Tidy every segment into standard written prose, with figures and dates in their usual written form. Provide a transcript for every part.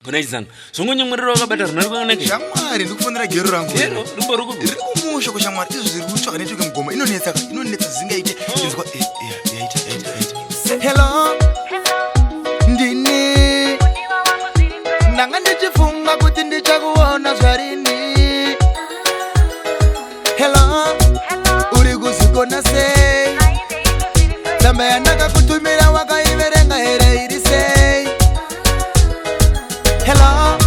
Unaizanga. Songonye mwerero wakabata runarwa nake. Shamwari ndikufundira gero rangu. Gero ruboruko. Rikumusho ko shamwari izvo zviri kutsva kana choke mugoma inonetsa zingaite inzwa yaita. Hello. Ndini. Ndanga ndichifunga kuti ndichakuona zvarini. Hello. Uri kuzvikona sei? Tsamba yandakakutumira wakaiverenga here iri sei? Hello.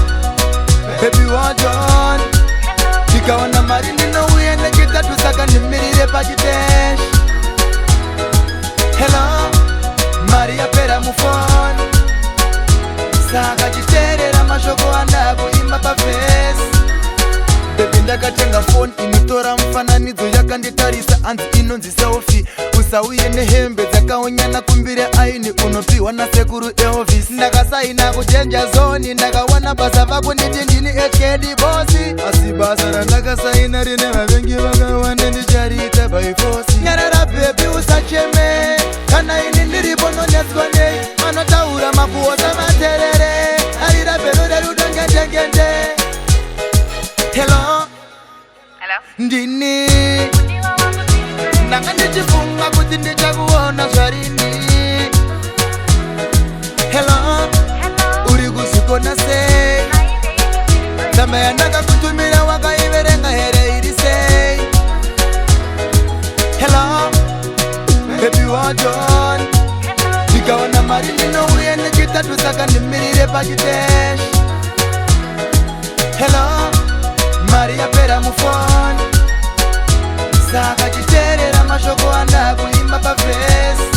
Baby what on? Ndikaona mari ndinouya nechitatu saka ndimirire pachiteshi. Hello. Mari yapera mufoni. Saka chiteerera mashoko andakuimba pafesi. Baby ndakatenga phone inotora mufananidzo yakanditarisa anzi inonzi selfie. Usauye nehembe dzakaonyana kumbire aini unopiwa nasekuru Elvis. Ndakasaina kuchenja zoni ndakawana basa vako nditi ndini HKD bosi. Asi basa randakasaina rine vavengi vakawanda ndichariita by force. Nyarara baby usacheme kana ini ndiripo nonetswa nei manotaura makuosa materere arira bero rerudongendengende. Hello. Ndini. Ndanga ndichifunga kuti ndichakuona zvarini. Hello. Uri kuzvikona sei? Tsamba yandakakutumira wakaiverenga here iri sei? Hello. Baby what on? Ndikaona mari ndinouya nechitatu saka ndimirire pachiteshi. Hello. Mari yapera mufoni. Saka chiteerera mashoko andakuimba pafesi.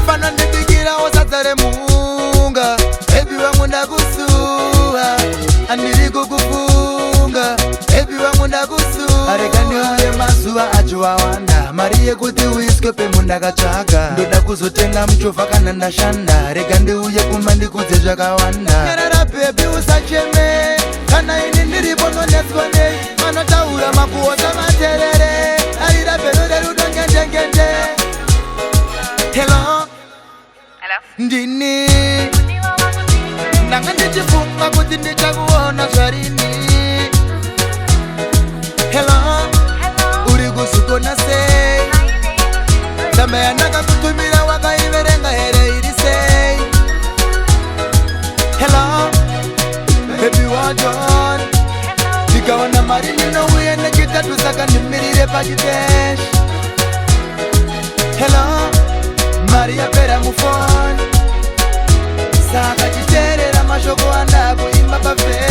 Fana ndibikira osadzare munga. Baby wangu ndakusuwa. Andiri kukufunga. Baby wangu ndakusuwa. Areka ndiuye mazuva achiwawanda. Mari yekuti uiswe pemundakatsvaga. Ndoda kuzotenga muchovha kana ndashanda. Rega ndiuye kumba ndikudze zvakawanda. Nyarara baby usacheme kana ini ndiripo nonetswa nei manotaura makuosa materere arira bero rerudongendengende. Hello. Ndini. Ndanga ndichifunga kuti ndichakuona zvarini. Hello. Uri kuzvikona sei? Tsamba yandakakutumira wakaiverenga here iri sei? Hello. Baby what on? Ndikaona mari ndinouya nechitatu saka ndimirire pachiteshi. Hello. Mari yapera mufoni. Saka chiteerera mashoko andakuimba pafesi.